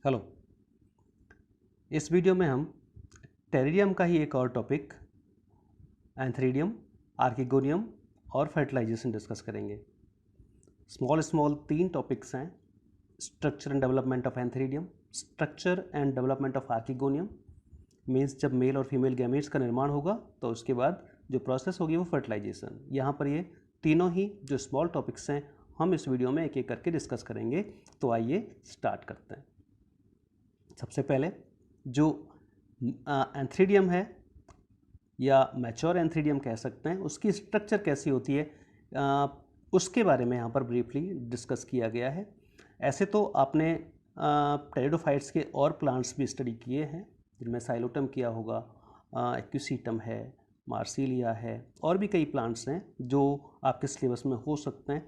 Hello. इस video में हम टेरिडियम का ही एक और टॉपिक एंथ्रीडियम, आर्किगोनियम और फर्टिलाइजेशन डिस्कस करेंगे। स्मॉल तीन टॉपिक्स हैं। Structure and development of antheridium, structure and development of archegonium means जब मेल और फीमेल गैमेट्स का निर्माण होगा तो उसके बाद जो प्रोसेस होगी वो फर्टिलाइजेशन। यहाँ पर ये तीनों ही जो स्मॉल टॉपिक्स हैं हम इस वीडियो में एक एक करके डिस्कस करेंगे। तो आइए स्टार्ट करते हैं। सबसे पहले जो एंथ्रीडियम है या मैच्योर एंथ्रीडियम कह सकते हैं, उसकी स्ट्रक्चर कैसी होती है उसके बारे में यहाँ पर ब्रीफली डिस्कस किया गया है। ऐसे तो आपने टेरिडोफाइट्स के और प्लांट्स भी स्टडी किए हैं, जिनमें साइलोटम किया होगा, एक्यूसीटम है, मार्सिलिया है, और भी कई प्लांट्स हैं जो आपके सिलेबस में हो सकते हैं।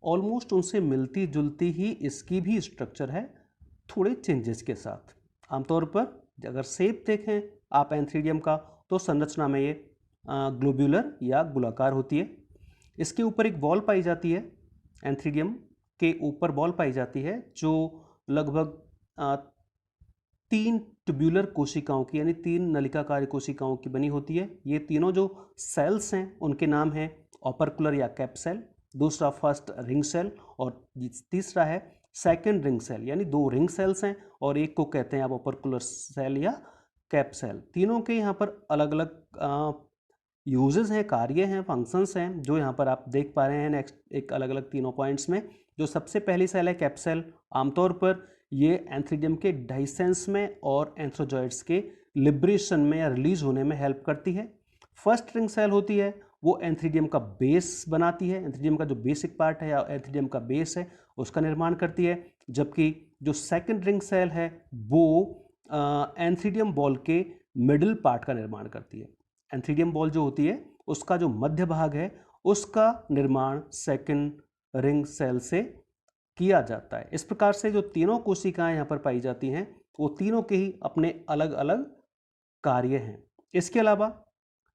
ऑलमोस्ट उनसे मिलती जुलती ही इसकी भी स्ट्रक्चर है, थोड़े चेंजेस के साथ। आमतौर पर अगर शेप देखें आप एंथ्रीडियम का तो संरचना में ये ग्लोब्यूलर या गोलाकार होती है। इसके ऊपर एक बॉल पाई जाती है, एंथ्रीडियम के ऊपर बॉल पाई जाती है जो लगभग 3 ट्यूब्यूलर कोशिकाओं की यानी 3 नलिकाकार कोशिकाओं की बनी होती है। ये तीनों जो सेल्स हैं उनके नाम है ओपर्कुलर या कैप सेल, दूसरा फर्स्ट रिंग सेल और तीसरा है सेकंड रिंग सेल। यानी 2 रिंग सेल्स हैं और एक को कहते हैं आप ओपर्कुलर सेल या कैप सेल। तीनों के यहाँ पर अलग अलग यूजेस हैं, कार्य हैं, फंक्शंस हैं, जो यहाँ पर आप देख पा रहे हैं नेक्स्ट एक अलग अलग तीनों पॉइंट्स में। जो सबसे पहली सेल है कैप सेल, आमतौर पर ये एंथ्रीडियम के डाइसेंस में और एंथ्रोजॉइड्स के लिब्रेशन में या रिलीज होने में हेल्प करती है। फर्स्ट रिंग सेल होती है वो एंथ्रीडियम का बेस बनाती है, एंथ्रीडियम का जो बेसिक पार्ट है या एंथ्रीडियम का बेस है उसका निर्माण करती है। जबकि जो सेकंड रिंग सेल है वो एंथ्रीडियम बॉल के मिडिल पार्ट का निर्माण करती है। एंथ्रीडियम बॉल जो होती है उसका जो मध्य भाग है उसका निर्माण सेकंड रिंग सेल से किया जाता है। इस प्रकार से जो तीनों कोशिकाएं यहाँ पर पाई जाती हैं वो तीनों के ही अपने अलग अलग कार्य हैं। इसके अलावा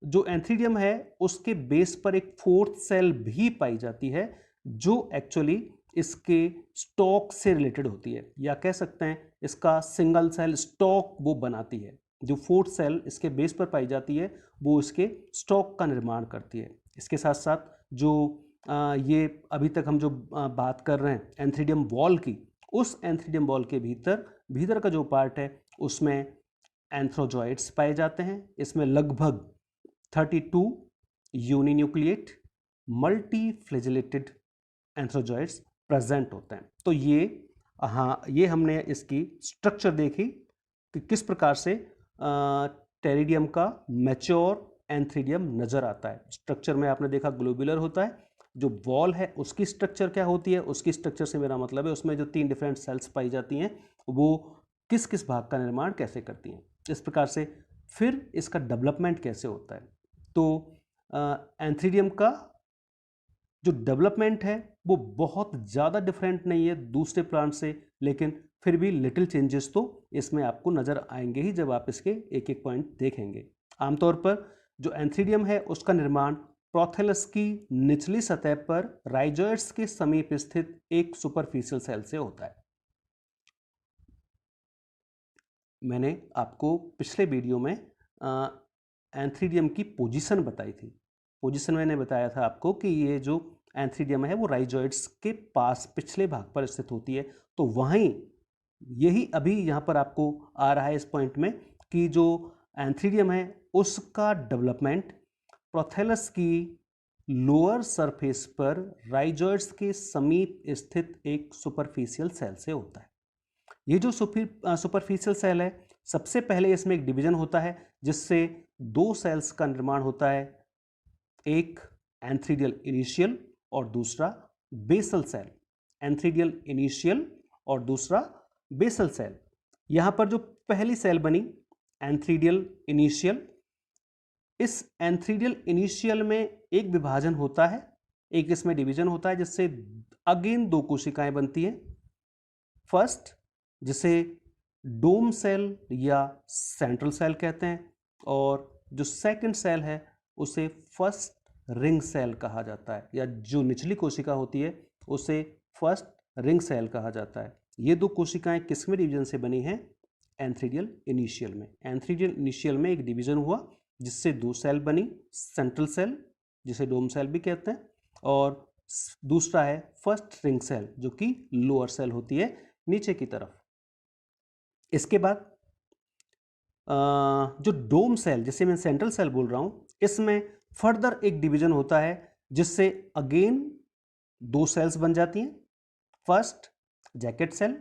जो एंथ्रीडियम है उसके बेस पर एक फोर्थ सेल भी पाई जाती है जो एक्चुअली इसके स्टॉक से रिलेटेड होती है, या कह सकते हैं इसका सिंगल सेल स्टॉक वो बनाती है। जो फोर्थ सेल इसके बेस पर पाई जाती है वो इसके स्टॉक का निर्माण करती है। इसके साथ साथ जो ये अभी तक हम जो बात कर रहे हैं एंथ्रीडियम वॉल की, उस एंथ्रीडियम वॉल के भीतर का जो पार्ट है उसमें एंथ्रोजॉइड्स पाए जाते हैं। इसमें लगभग 32 uninucleate multi flagellated antherozoids present होते हैं। तो ये हमने इसकी स्ट्रक्चर देखी कि किस प्रकार से टेरिडियम का मैच्योर एंथ्रीडियम नजर आता है। स्ट्रक्चर में आपने देखा ग्लोबुलर होता है। जो वॉल है उसकी स्ट्रक्चर क्या होती है, उसकी स्ट्रक्चर से मेरा मतलब है उसमें जो 3 डिफरेंट सेल्स पाई जाती हैं वो किस किस भाग का निर्माण कैसे करती हैं। इस प्रकार से फिर इसका डेवलपमेंट कैसे होता है। तो एंथ्रीडियम का जो डेवलपमेंट है वो बहुत ज़्यादा डिफरेंट नहीं है दूसरे प्लांट से, लेकिन फिर भी लिटिल चेंजेस तो इसमें आपको नज़र आएंगे ही जब आप इसके एक एक पॉइंट देखेंगे। आमतौर पर जो एंथ्रीडियम है उसका निर्माण प्रोथेलस की निचली सतह पर राइजोइड्स के समीप स्थित एक सुपरफिशियल सेल से होता है। मैंने आपको पिछले वीडियो में एंथ्रीडियम की पोजीशन बताई थी। पोजीशन मैंने बताया था आपको कि ये जो एंथ्रीडियम है वो राइजोइड्स के पास पिछले भाग पर स्थित होती है। तो वहीं यही अभी यहाँ पर आपको आ रहा है इस पॉइंट में कि जो एंथ्रीडियम है उसका डेवलपमेंट प्रोथेलस की लोअर सरफेस पर राइजोइड्स के समीप स्थित एक सुपरफिशियल सेल से होता है। ये जो सुपरफिशियल सेल है सबसे पहले इसमें एक डिवीजन होता है जिससे 2 सेल्स का निर्माण होता है, एक एंथ्रीडियल इनिशियल और दूसरा बेसल सेल। एंथ्रीडियल इनिशियल और दूसरा बेसल सेल। यहां पर जो पहली सेल बनी एंथ्रीडियल इनिशियल, इस एंथ्रीडियल इनिशियल में एक विभाजन होता है, एक इसमें डिवीजन होता है जिससे अगेन 2 कोशिकाएं बनती हैं। फर्स्ट जिसे डोम सेल या सेंट्रल सेल कहते हैं, और जो सेकंड सेल है उसे फर्स्ट रिंग सेल कहा जाता है, या जो निचली कोशिका होती है उसे फर्स्ट रिंग सेल कहा जाता है। ये दो कोशिकाएं किसमें डिवीजन से बनी हैं? एंथ्रीडियल इनिशियल में। एंथ्रीडियल इनिशियल में एक डिवीजन हुआ जिससे दो सेल बनी, सेंट्रल सेल जिसे डोम सेल भी कहते हैं, और दूसरा है फर्स्ट रिंग सेल जो कि लोअर सेल होती है नीचे की तरफ। इसके बाद जो डोम सेल जिसे मैं सेंट्रल सेल बोल रहा हूं, इसमें फर्दर एक डिवीजन होता है जिससे अगेन दो सेल्स बन जाती हैं, फर्स्ट जैकेट सेल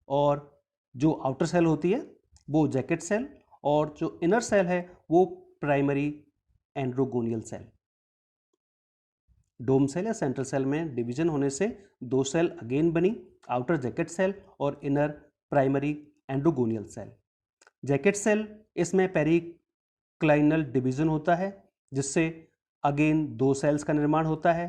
और जो आउटर सेल होती है वो जैकेट सेल, और जो इनर सेल है वो primary androgonial cell. Dome cell या सेंट्रल सेल में डिवीजन होने से दो सेल अगेन बनी, आउटर जैकेट सेल और inner primary androgonial cell. Jacket cell इसमें पेरिक्लाइनल डिवीजन होता है जिससे अगेन दो सेल्स का निर्माण होता है,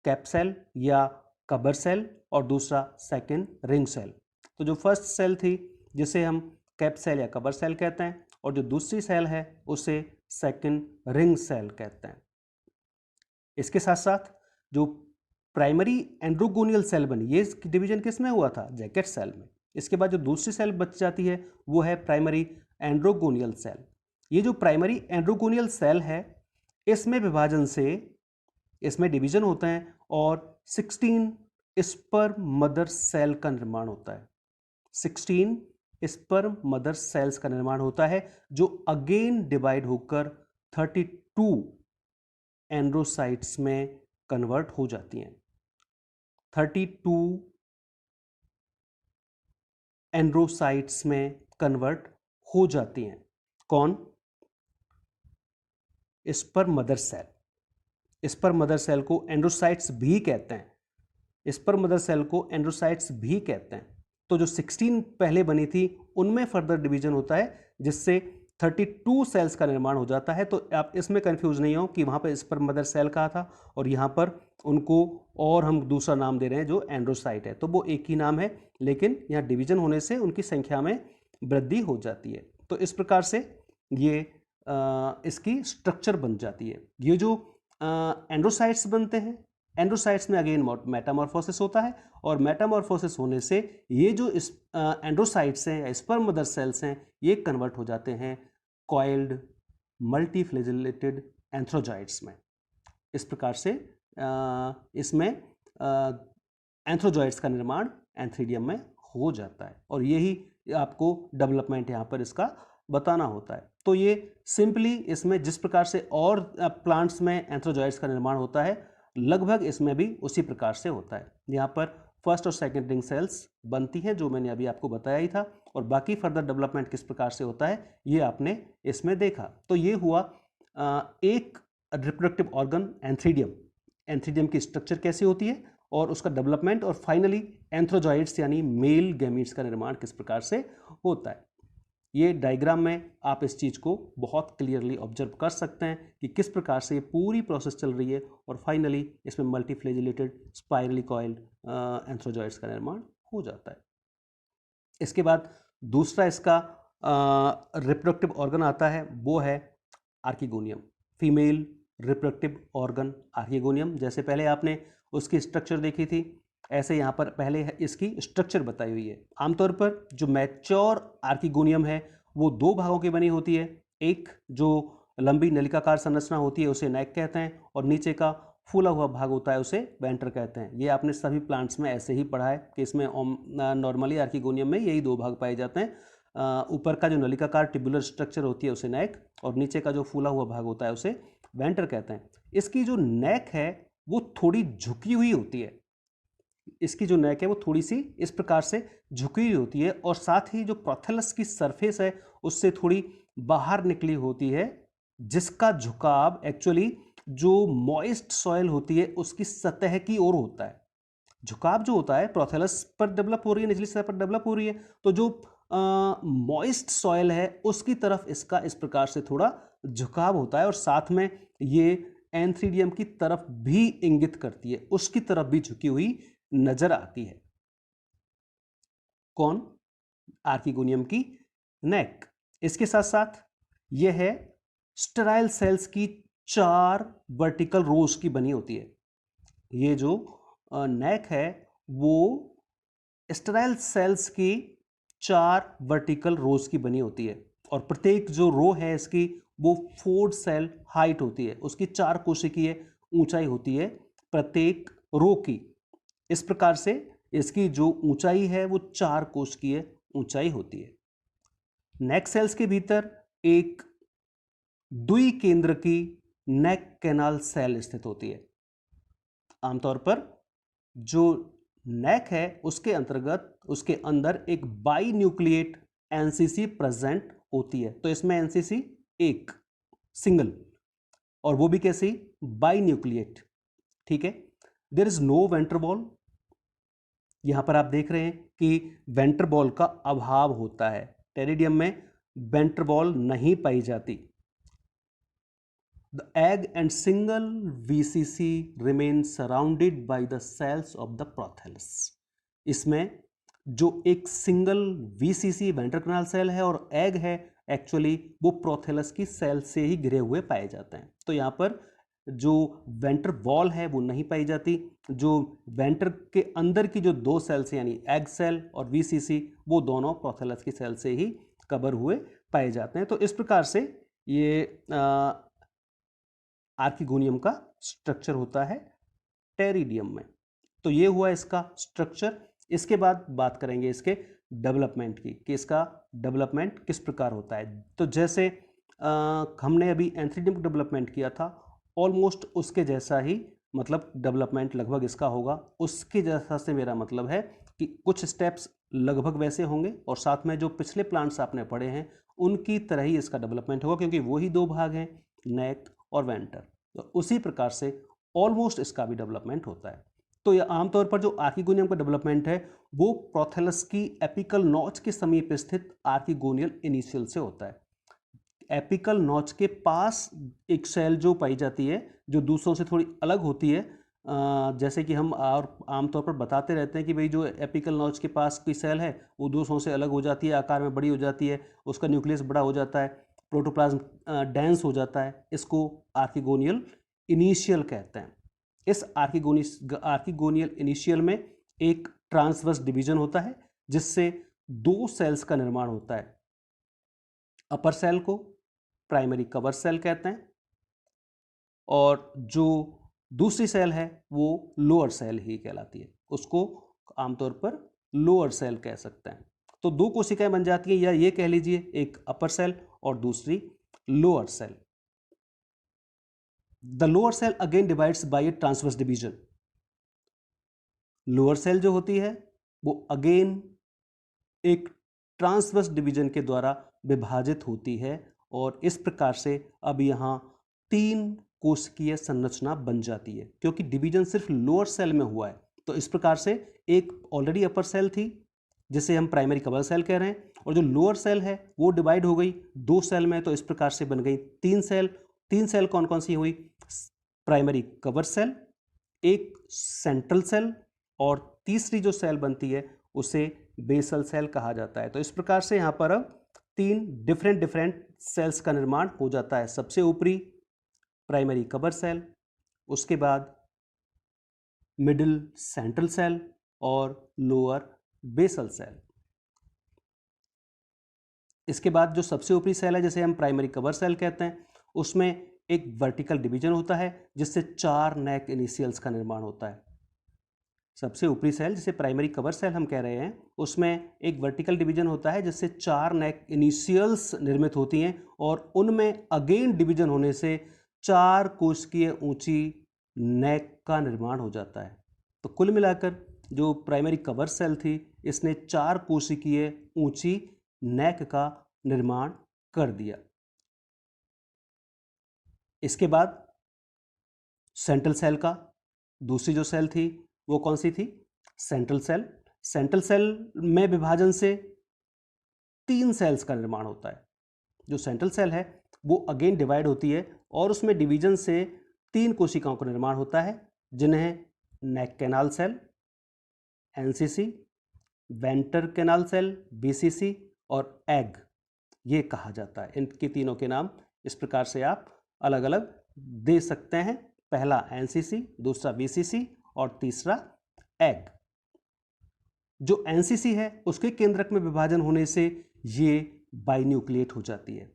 कैप सेल या कबर सेल और दूसरा सेकेंड रिंग सेल। तो जो फर्स्ट सेल थी जिसे हम कैप सेल या कबर सेल कहते हैं, और जो दूसरी सेल है उसे सेकेंड रिंग सेल कहते हैं। इसके साथ साथ जो प्राइमरी एंड्रोगोनियल सेल बनी, ये डिवीजन किस में हुआ था? जैकेट सेल में। इसके बाद जो दूसरी सेल बच जाती है वो है प्राइमरी एंड्रोगोनियल सेल। ये जो प्राइमरी एंड्रोगोनियल सेल है इसमें विभाजन से इसमें डिवीजन होते हैं और 16 स्पर्म मदर सेल का निर्माण होता है। 16 स्पर्म मदर सेल्स का निर्माण होता है जो अगेन डिवाइड होकर 32 एंड्रोसाइट्स में कन्वर्ट हो जाती हैं। 32 एंड्रोसाइट्स में कन्वर्ट हो जाती हैं। कौन? Sperm mother cell. Sperm mother cell को एंड्रोसाइट्स भी कहते हैं। स्पर्म मदर सेल को एंड्रोसाइट्स भी कहते हैं। तो जो 16 पहले बनी थी उनमें फर्दर डिवीजन होता है जिससे 32 सेल्स का निर्माण हो जाता है। तो आप इसमें कंफ्यूज नहीं हो कि वहां पर स्पर्म मदर सेल कहा था और यहां पर उनको और हम दूसरा नाम दे रहे हैं जो एंड्रोसाइट है, तो वो एक ही नाम है, लेकिन यहाँ डिवीजन होने से उनकी संख्या में वृद्धि हो जाती है। तो इस प्रकार से ये इसकी स्ट्रक्चर बन जाती है। ये जो एंड्रोसाइट्स बनते हैं, एंड्रोसाइट्स में अगेन मेटामॉर्फोसिस होता है और मेटामॉर्फोसिस होने से ये जो एंड्रोसाइट्स हैं या स्पर्म मदर सेल्स हैं ये कन्वर्ट हो जाते हैं कॉइल्ड मल्टीफ्लैजेलेटेड एंथ्रोजॉइड्स में। इस प्रकार से इसमें एंथ्रोजॉइड्स का निर्माण एंथ्रीडियम में हो जाता है और यही आपको डेवलपमेंट यहाँ पर इसका बताना होता है। तो ये सिंपली इसमें जिस प्रकार से और प्लांट्स में एंथ्रोजॉइड्स का निर्माण होता है लगभग इसमें भी उसी प्रकार से होता है। यहाँ पर फर्स्ट और सेकेंड रिंग सेल्स बनती हैं जो मैंने अभी आपको बताया ही था, और बाकी फर्दर डेवलपमेंट किस प्रकार से होता है ये आपने इसमें देखा। तो ये हुआ एक रिप्रोडक्टिव ऑर्गन एंथ्रीडियम, एंथ्रीडियम की स्ट्रक्चर कैसी होती है और उसका डेवलपमेंट, और फाइनली एंथ्रोजॉइड्स यानी मेल गैमीट्स का निर्माण किस प्रकार से होता है। ये डायग्राम में आप इस चीज़ को बहुत क्लियरली ऑब्जर्व कर सकते हैं कि किस प्रकार से ये पूरी प्रोसेस चल रही है और फाइनली इसमें मल्टीफ्लैजेलेटेड स्पाइरली कॉइल्ड एंथ्रोजॉइड्स का निर्माण हो जाता है। इसके बाद दूसरा इसका रिप्रोडक्टिव ऑर्गन आता है, वो है archegonium, female reproductive organ archegonium. जैसे पहले आपने उसकी स्ट्रक्चर देखी थी, ऐसे यहाँ पर पहले इसकी स्ट्रक्चर बताई हुई है। आमतौर पर जो मैच्योर आर्किगोनियम है वो दो भागों की बनी होती है। एक जो लंबी नलिकाकार संरचना होती है उसे नेक कहते हैं, और नीचे का फूला हुआ भाग होता है उसे वेंटर कहते हैं। ये आपने सभी प्लांट्स में ऐसे ही पढ़ा है कि इसमें नॉर्मली आर्किगोनियम में यही दो भाग पाए जाते हैं। ऊपर का जो नलिकाकार टिब्युलर स्ट्रक्चर होती है उसे नेक, और नीचे का जो फूला हुआ भाग होता है उसे वेंटर कहते हैं। इसकी जो नेक है वो थोड़ी झुकी हुई होती है, इसकी जो नेक है वो थोड़ी सी इस प्रकार से झुकी हुई होती है, और साथ ही जो प्रोथेलस की सरफेस है उससे थोड़ी बाहर निकली होती है, जिसका झुकाव एक्चुअली जो मॉइस्ट सॉइल होती है उसकी सतह की ओर होता है। झुकाव जो होता है प्रोथेलस पर डेवलप हो रही है, निचली सतह पर डेवलप हो रही है, तो जो मॉइस्ट सॉइल है उसकी तरफ इसका इस प्रकार से थोड़ा झुकाव होता है, और साथ में ये एंथ्रीडियम की तरफ भी इंगित करती है, उसकी तरफ भी झुकी हुई नजर आती है। कौन? आर्किगोनियम की नेक। इसके साथ साथ यह है स्टेराइल सेल्स की 4 वर्टिकल रोज की बनी होती है। ये जो नेक है वो स्टेराइल सेल्स की 4 वर्टिकल रोज की बनी होती है और प्रत्येक जो रो है इसकी वो 4 सेल हाइट होती है, उसकी 4 कोशिकीय ऊंचाई होती है प्रत्येक रो की। इस प्रकार से इसकी जो ऊंचाई है वो 4 कोशिकीय ऊंचाई होती है। नेक सेल्स के भीतर एक द्विकेंद्र की नेक कैनाल सेल स्थित होती है। आमतौर पर जो नेक है उसके अंतर्गत उसके अंदर एक बाई न्यूक्लिएट एनसीसी प्रेजेंट होती है। तो इसमें एनसीसी एक सिंगल, और वो भी कैसी, बाई न्यूक्लिएट। ठीक है। There is no venter wall. यहां पर आप देख रहे हैं कि वेंट्र वॉल का अभाव होता है। टेरिडियम में वेंट्र वॉल नहीं पाई जाती। The egg and single VCC remain surrounded by the cells of the prothallus. इसमें जो एक सिंगल VCC वेंट्रिकुलर सेल है और एग है, एक्चुअली वो प्रोथेलस की सेल से ही घिरे हुए पाए जाते हैं। तो यहाँ पर जो वेंट्र वॉल है वो नहीं पाई जाती। जो वेंट्र के अंदर की जो 2 सेल्स यानी एग सेल और VCC, वो दोनों प्रोथेलस की सेल से ही कवर हुए पाए जाते हैं। तो इस प्रकार से ये आर्किगोनियम का स्ट्रक्चर होता है टेरिडियम में। तो ये हुआ इसका स्ट्रक्चर। इसके बाद बात करेंगे इसके डेवलपमेंट की कि इसका डेवलपमेंट किस प्रकार होता है। तो जैसे हमने अभी एंथ्रीडियम का डेवलपमेंट किया था, ऑलमोस्ट उसके जैसा ही मतलब डेवलपमेंट लगभग इसका होगा। उसके जैसा से मेरा मतलब है कि कुछ स्टेप्स लगभग वैसे होंगे और साथ में जो पिछले प्लांट्स आपने पढ़े हैं उनकी तरह ही इसका डेवलपमेंट होगा, क्योंकि वही 2 भाग हैं, नेक और वेंटर। तो उसी प्रकार से ऑलमोस्ट इसका भी डेवलपमेंट होता है। तो यह आमतौर पर जो आर्किगोनियम का डेवलपमेंट है वो प्रोथेलस की एपिकल नॉच के समीप स्थित आर्किगोनियल इनिशियल से होता है। एपिकल नॉच के पास एक सेल जो पाई जाती है जो दूसरों से थोड़ी अलग होती है, जैसे कि हम और आमतौर पर बताते रहते हैं कि भाई जो एपिकल नॉच के पास की सेल है वो दूसरों से अलग हो जाती है, आकार में बड़ी हो जाती है, उसका न्यूक्लियस बड़ा हो जाता है, प्रोटोप्लाज्म डेंस हो जाता है। इसको आर्किगोनियल इनिशियल कहते हैं। इस आर्किगोनियल इनिशियल में एक ट्रांसवर्स डिवीजन होता है जिससे 2 सेल्स का निर्माण होता है। अपर सेल को प्राइमरी कवर सेल कहते हैं और जो दूसरी सेल है वो लोअर सेल ही कहलाती है, उसको आमतौर पर लोअर सेल कह सकते हैं। तो 2 कोशिकाएं बन जाती हैं, या ये कह लीजिए एक अपर सेल और दूसरी lower cell. The lower cell again divides by a transverse division. Lower cell जो होती है वो अगेन एक ट्रांसवर्स डिवीजन के द्वारा विभाजित होती है और इस प्रकार से अब यहां 3 कोशिकीय संरचना बन जाती है, क्योंकि डिवीजन सिर्फ लोअर सेल में हुआ है। तो इस प्रकार से एक ऑलरेडी अपर सेल थी जिसे हम प्राइमरी कवर सेल कह रहे हैं, और जो लोअर सेल है वो डिवाइड हो गई 2 सेल में, तो इस प्रकार से बन गई 3 सेल। 3 सेल कौन कौन सी हुई? प्राइमरी कवर सेल, एक सेंट्रल सेल, और तीसरी जो सेल बनती है उसे बेसल सेल कहा जाता है। तो इस प्रकार से यहां पर अब 3 डिफरेंट सेल्स का निर्माण हो जाता है। सबसे ऊपरी प्राइमरी कवर सेल, उसके बाद मिडिल सेंट्रल सेल और लोअर बेसल सेल। इसके बाद जो सबसे ऊपरी सेल है जिसे हम प्राइमरी कवर सेल कहते हैं, उसमें एक वर्टिकल डिवीजन होता है जिससे 4 नेक इनिशियल्स का निर्माण होता है। सबसे ऊपरी सेल जिसे प्राइमरी कवर सेल हम कह रहे हैं उसमें एक वर्टिकल डिवीजन होता है जिससे 4 नेक इनिशियल्स निर्मित होती हैं और उनमें अगेन डिवीजन होने से 4 कोशिकीय ऊंची नेक का निर्माण हो जाता है। तो कुल मिलाकर जो प्राइमरी कवर सेल थी इसने 4 कोशिकीय ऊंची नेक का निर्माण कर दिया। इसके बाद सेंट्रल सेल का दूसरी जो सेल थी वो कौन सी थी? Central cell. सेंट्रल सेल में विभाजन से 3 सेल्स का निर्माण होता है। जो सेंट्रल सेल है वो अगेन डिवाइड होती है और उसमें डिवीजन से 3 कोशिकाओं का निर्माण होता है जिन्हें neck canal cell NCC, venter canal cell VCC और एग ये कहा जाता है। इनके तीनों के नाम इस प्रकार से आप अलग अलग दे सकते हैं। पहला एनसीसी, दूसरा बीसीसी और तीसरा एग। जो एनसीसी है उसके केंद्रक में विभाजन होने से ये बाइन्यूक्लिएट हो जाती है,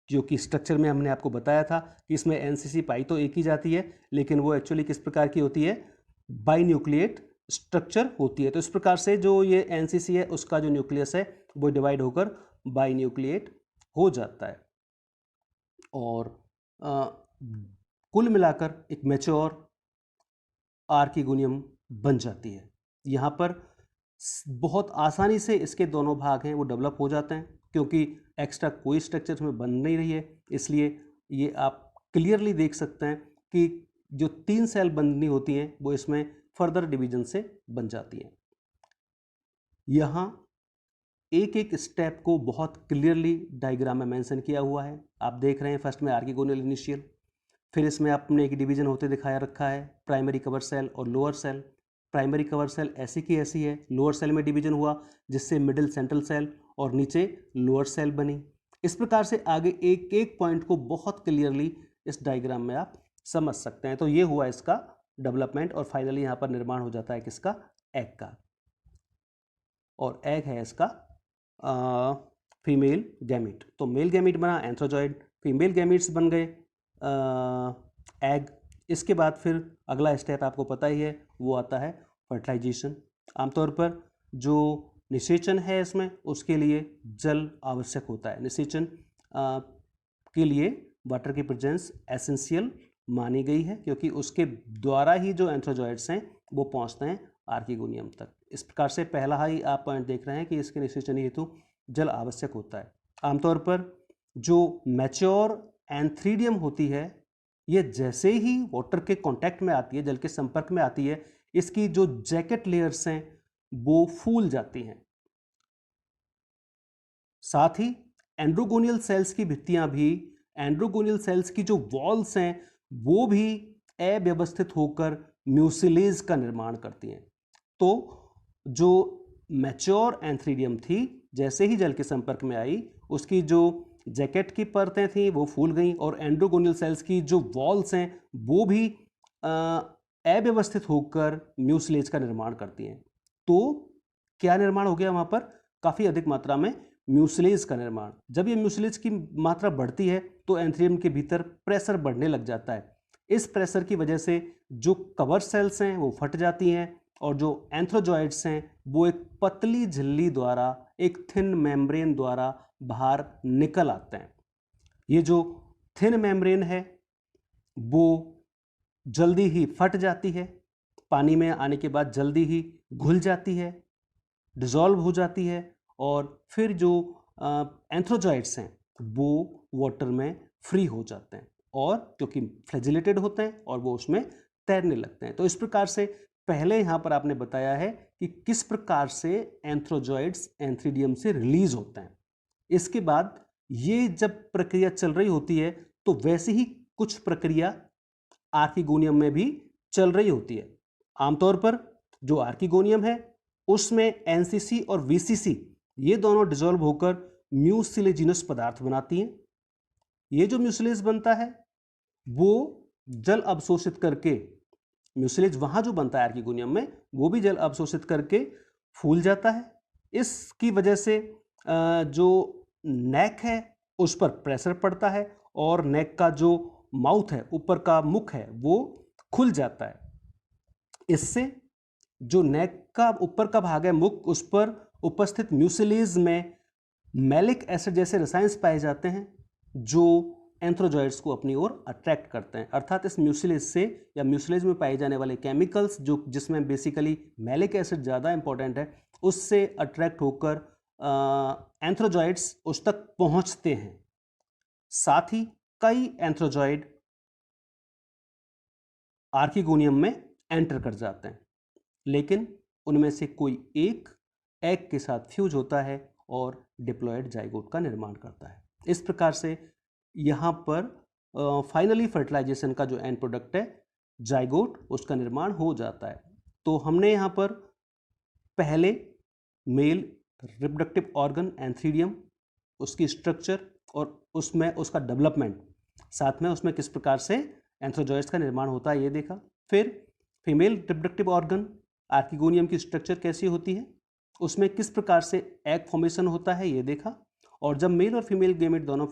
जो कि स्ट्रक्चर में हमने आपको बताया था कि इसमें एनसीसी पाई तो एक ही जाती है, लेकिन वो एक्चुअली किस प्रकार की होती है, बाइन्यूक्लिएट स्ट्रक्चर होती है। तो इस प्रकार से जो ये एनसीसी है उसका जो न्यूक्लियस है वो डिवाइड होकर बाइन्यूक्लिएट हो जाता है और कुल मिलाकर एक मैच्योर आर्किगोनियम बन जाती है। यहाँ पर बहुत आसानी से इसके दोनों भाग हैं वो डेवलप हो जाते हैं, क्योंकि एक्स्ट्रा कोई स्ट्रक्चर इसमें बन नहीं रही है, इसलिए ये आप क्लियरली देख सकते हैं कि जो 3 सेल बननी होती हैं वो इसमें फर्दर डिवीजन से बन जाती हैं। यहाँ एक एक स्टेप को बहुत क्लियरली डायग्राम में मेंशन किया हुआ है। आप देख रहे हैं फर्स्ट में आर्किगोनियल इनिशियल, फिर इसमें आपने एक डिवीजन होते दिखाया रखा है, प्राइमरी कवर सेल और lower cell. Primary cover cell ऐसी की ऐसी है, लोअर सेल में डिवीजन हुआ जिससे मिडिल सेंट्रल सेल और नीचे लोअर सेल बनी। इस प्रकार से आगे एक एक पॉइंट को बहुत क्लियरली इस डायग्राम में आप समझ सकते हैं। तो ये हुआ इसका डेवलपमेंट और फाइनली यहाँ पर निर्माण हो जाता है किसका, एग का, और एग है इसका फीमेल गैमीट। तो मेल गैमीट बना एंथ्रोजॉइड, फीमेल गैमीट्स बन गए एग। इसके बाद फिर अगला स्टेप आपको पता ही है वो आता है फर्टिलाइजेशन। आमतौर पर जो निषेचन है इसमें उसके लिए जल आवश्यक होता है। निषेचन के लिए वाटर की प्रेजेंस एसेंशियल मानी गई है, क्योंकि उसके द्वारा ही जो एंथ्रोजॉइड्स हैं वो पहुंचते हैं आर्किगोनियम तक। इस प्रकार से पहला ही आप पॉइंट देख रहे हैं कि इसके निषेचन हेतु जल आवश्यक होता है। आमतौर पर जो मैच्योर एंथ्रीडियम होती है ये जैसे ही वाटर के कांटेक्ट में आती है, जल के संपर्क में आती है, इसकी जो जैकेट लेयर्स हैं वो फूल जाती हैं। साथ ही एंड्रोगोनियल सेल्स की भित्तियां भी, एंड्रोगोनियल सेल्स की जो वॉल्स हैं वो भी अव्यवस्थित होकर म्यूसिलेज का निर्माण करती हैं। तो जो मैच्योर एंथ्रीडियम थी जैसे ही जल के संपर्क में आई उसकी जो जैकेट की परतें थी वो फूल गई और एंड्रोगोनियल सेल्स की जो वॉल्स हैं वो भी अव्यवस्थित होकर म्यूसिलेज का निर्माण करती हैं। तो क्या निर्माण हो गया वहाँ पर, काफ़ी अधिक मात्रा में म्यूसिलेज का निर्माण। जब ये म्यूसिलेज की मात्रा बढ़ती है तो एंथ्रीडियम के भीतर प्रेशर बढ़ने लग जाता है। इस प्रेशर की वजह से जो कवर सेल्स हैं वो फट जाती हैं और जो एंथ्रोजॉइड्स हैं वो एक पतली झिल्ली द्वारा, एक थिन मेम्ब्रेन द्वारा बाहर निकल आते हैं। ये जो थिन मेम्ब्रेन है वो जल्दी ही फट जाती है, पानी में आने के बाद जल्दी ही घुल जाती है, डिसॉल्व हो जाती है और फिर जो एंथ्रोजॉइड्स हैं वो वाटर में फ्री हो जाते हैं और क्योंकि फ्लैजिलेटेड होते हैं और वो उसमें तैरने लगते हैं। तो इस प्रकार से पहले यहाँ पर आपने बताया है कि किस प्रकार से एंथ्रोजॉइड्स एंथ्रीडियम से रिलीज होते हैं। इसके बाद ये जब प्रक्रिया चल रही होती है तो वैसे ही कुछ प्रक्रिया आर्किगोनियम में भी चल रही होती है। आमतौर पर जो आर्किगोनियम है उसमें एनसीसी और वीसीसी ये दोनों डिसॉल्व होकर म्यूसिलेजिनस पदार्थ बनाती हैं। ये जो म्यूसिलेज बनता है वो जल अवशोषित करके, म्यूसिलेज वहां जो बनता है आर्किगोनियम में वो भी जल अवशोषित करके फूल जाता है। इसकी वजह से जो नेक है उस पर प्रेशर पड़ता है और नेक का जो माउथ है, ऊपर का मुख है, वो खुल जाता है। इससे जो नेक का ऊपर का भाग है, मुख, उस पर उपस्थित म्यूसिलेज में मैलिक एसिड जैसे रसायन पाए जाते हैं जो एंथ्रोजॉइड्स को अपनी ओर अट्रैक्ट करते हैं। अर्थात इस म्यूसिलेज से या म्यूसिलेज में पाए जाने वाले केमिकल्स जो जिसमें बेसिकली मैलिक एसिड ज़्यादा इंपॉर्टेंट है, उससे अट्रैक्ट होकर एंथ्रोजॉइड्स उस तक पहुंचते हैं। साथ ही कई एंथ्रोजॉइड आर्किगोनियम में एंटर कर जाते हैं, लेकिन उनमें से कोई एक एग के साथ फ्यूज होता है और डिप्लॉयड जाइगोट का निर्माण करता है। इस प्रकार से यहाँ पर फाइनली फर्टिलाइजेशन का जो एंड प्रोडक्ट है जाइगोट, उसका निर्माण हो जाता है। तो हमने यहाँ पर पहले मेल रिप्रोडक्टिव ऑर्गन एंथ्रीडियम, उसकी स्ट्रक्चर और उसमें उसका डेवलपमेंट, साथ में उसमें किस प्रकार से एंथ्रोजॉइड्स का निर्माण होता है ये देखा। फिर फीमेल रिप्रोडक्टिव ऑर्गन आर्किगोनियम की स्ट्रक्चर कैसी होती है उसमें किस प्रकार से एग फॉर्मेशन होता है ये देखा, और जब मेल और फीमेल गेमेट दोनों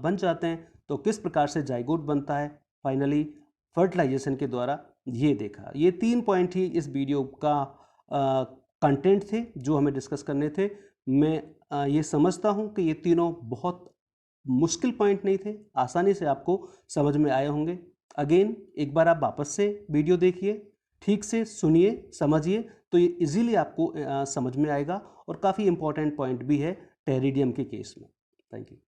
बन जाते हैं तो किस प्रकार से जाइगोट बनता है, फाइनली फर्टिलाइजेशन के द्वारा ये देखा। ये 3 पॉइंट ही इस वीडियो का कंटेंट थे जो हमें डिस्कस करने थे। मैं ये समझता हूँ कि ये तीनों बहुत मुश्किल पॉइंट नहीं थे, आसानी से आपको समझ में आए होंगे। अगेन एक बार आप वापस से वीडियो देखिए, ठीक से सुनिए, समझिए, तो ये इजीली आपको समझ में आएगा और काफ़ी इंपॉर्टेंट पॉइंट भी है टेरिडियम के केस में। Thank you.